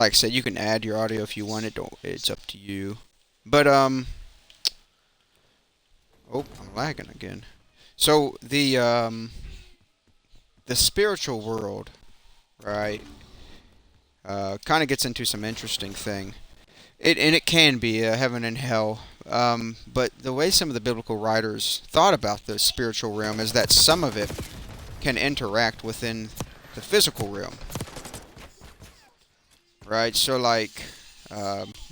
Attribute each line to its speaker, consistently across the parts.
Speaker 1: Like I said, you can add your audio if you want it. Don't. It's up to you. But oh, I'm lagging again. So the spiritual world, right? Kind of gets into some interesting thing. It can be heaven and hell. But the way some of the biblical writers thought about the spiritual realm is that some of it can interact within the physical realm, right? So like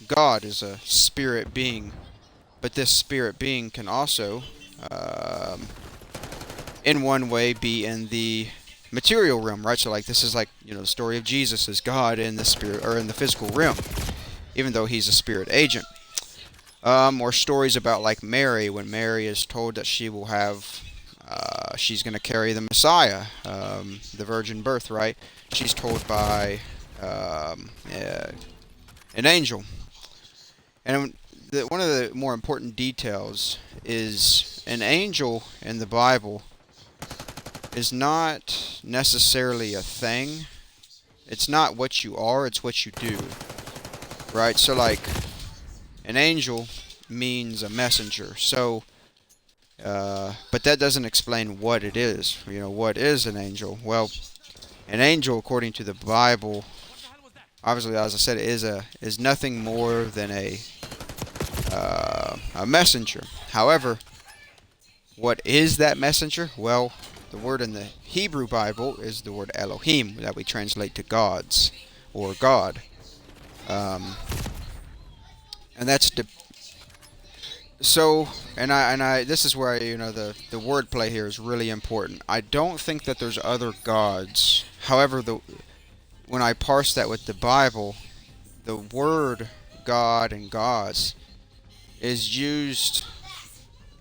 Speaker 1: God is a spirit being, but this spirit being can also, um, in one way, be in the material realm, right? So like this is like the story of Jesus as God in the spirit or in the physical realm, even though he's a spirit agent. Or stories about like Mary, when Mary is told that she will have, she's going to carry the Messiah, the virgin birth, right? She's told by an angel. And one of the more important details is an angel in the Bible is not necessarily a thing. It's not what you are, it's what you do, right? So like an angel means a messenger. So, but that doesn't explain what it is. What is an angel? Well, an angel, according to the Bible, obviously, as I said, is nothing more than a messenger. However, what is that messenger? Well, the word in the Hebrew Bible is the word Elohim that we translate to gods or God, and that's so. And I this is where the wordplay here is really important. I don't think that there's other gods. However, when I parse that with the Bible, the word God and gods is used,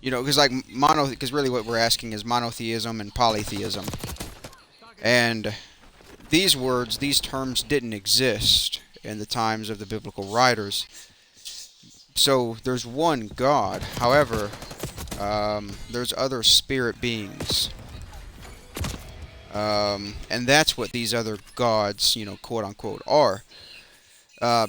Speaker 1: because like because really what we're asking is monotheism and polytheism, and these words, these terms didn't exist in the times of the biblical writers. So there's one God. However, there's other spirit beings, and that's what these other gods, quote unquote, are. Uh,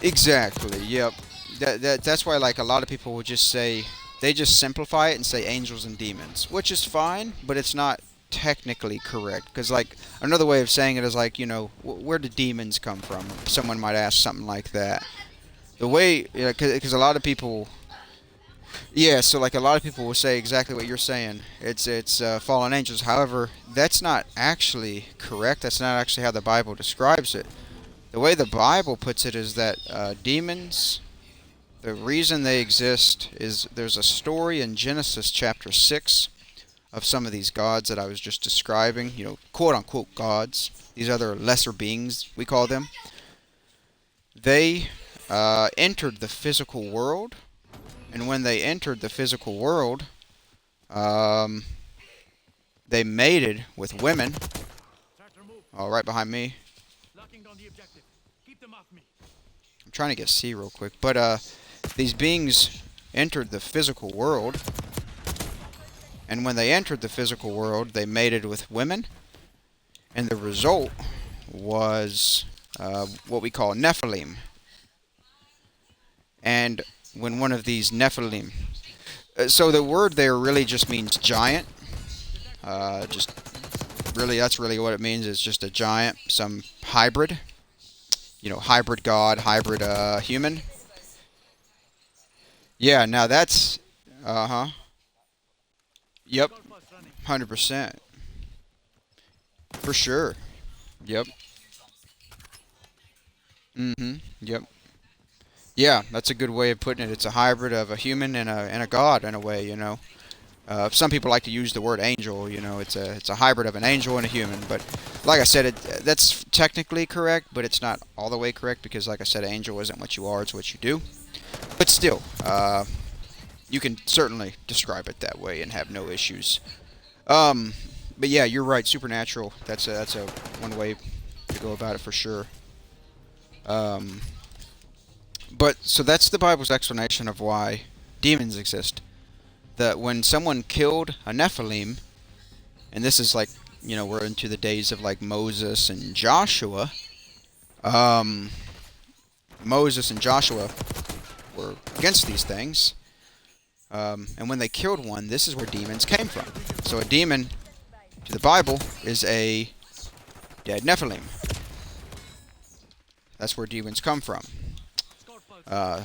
Speaker 1: exactly. Yep. That's why like a lot of people will just say they just simplify it and say angels and demons, which is fine, but it's not technically correct because like another way of saying it is like where do demons come from? Someone might ask something like that. The way, because a lot of people, yeah, so like a lot of people will say exactly what you're saying. It's fallen angels. However, that's not actually correct. That's not actually how the Bible describes it. The way the Bible puts it is that demons, the reason they exist is there's a story in Genesis chapter 6 of some of these gods that I was just describing, quote unquote gods, these other lesser beings, we call them. They entered the physical world, and when they entered the physical world, um, they mated with women. Oh, right behind me. I'm trying to get C real quick, but these beings entered the physical world, and when they entered the physical world, they mated with women, and the result was what we call Nephilim. And when one of these Nephilim, so the word there really just means giant. Just really, that's really what it means. It's just a giant, some hybrid. Hybrid god, hybrid human. Yeah, now that's, uh-huh. Yep, 100%. For sure. Yep. Mm-hmm. Yep. Yeah, that's a good way of putting it. It's a hybrid of a human and a god in a way, some people like to use the word angel. It's a hybrid of an angel and a human. But like I said, that's technically correct, but it's not all the way correct because, like I said, angel isn't what you are; it's what you do. But still, you can certainly describe it that way and have no issues. Um, but yeah, you're right. Supernatural. That's a one way to go about it for sure. Um, but so that's the Bible's explanation of why demons exist. That when someone killed a Nephilim, and this is like we're into the days of like Moses and Joshua. Um, Moses and Joshua were against these things. And when they killed one, this is where demons came from. So a demon, to the Bible, is a dead Nephilim. That's where demons come from. Uh,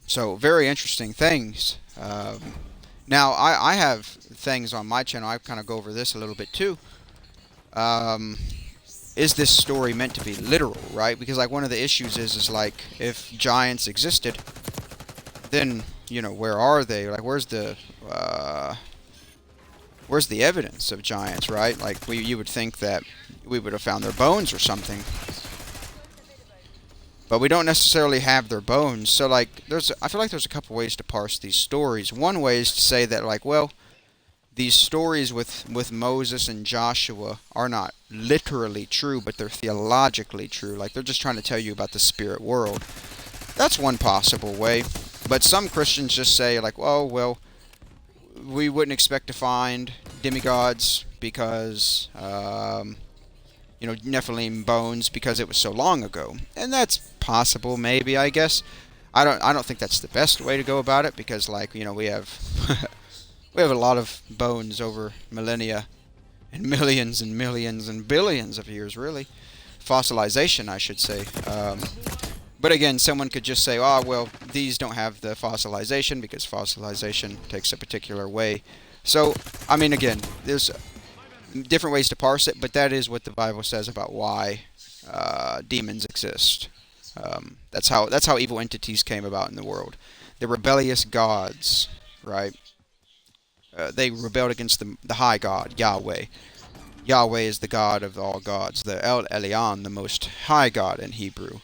Speaker 1: so very interesting things. Now, I have things on my channel. I kind of go over this a little bit too. Is this story meant to be literal, right? Because like one of the issues is like if giants existed, then where are they? Like where's the evidence of giants, right? Like you would think that we would have found their bones or something, but we don't necessarily have their bones. So like I feel like there's a couple ways to parse these stories. One way is to say that like, well, these stories with Moses and Joshua are not literally true, but they're theologically true. Like they're just trying to tell you about the spirit world. That's one possible way. But some Christians just say like, oh well, we wouldn't expect to find demigods because Nephilim bones because it was so long ago, and that's possible, maybe, I guess. I don't think that's the best way to go about it because like we have we have a lot of bones over millennia and millions and billions of years, really. Fossilization, I should say. But again, someone could just say, oh, well, these don't have the fossilization because fossilization takes a particular way. So, I mean, again, there's different ways to parse it, but that is what the Bible says about why demons exist. That's how evil entities came about in the world. The rebellious gods, right? They rebelled against the high God, Yahweh. Yahweh is the God of all gods, the El Elyon, the Most High God in Hebrew.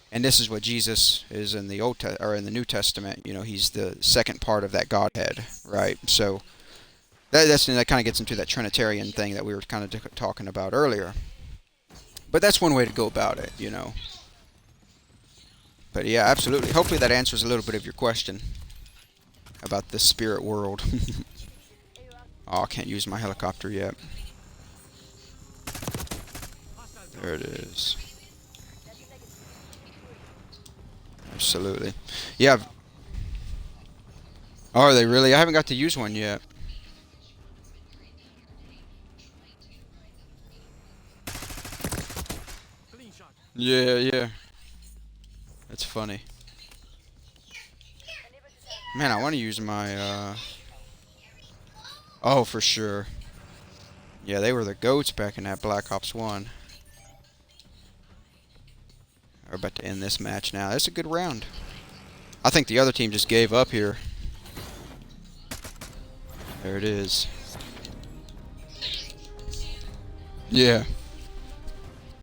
Speaker 1: And this is what Jesus is in the in the New Testament. He's the second part of that Godhead, right? So that kind of gets into that Trinitarian thing that we were kind of talking about earlier. But that's one way to go about it, But yeah, absolutely. Hopefully that answers a little bit of your question about the spirit world. Oh, I can't use my helicopter yet. There it is. Absolutely. Yeah. Oh, are they really? I haven't got to use one yet. Yeah. That's funny. Man, I want to use my, Oh, for sure. Yeah, they were the goats back in that Black Ops 1. We're about to end this match now. That's a good round. I think the other team just gave up here. There it is. Yeah.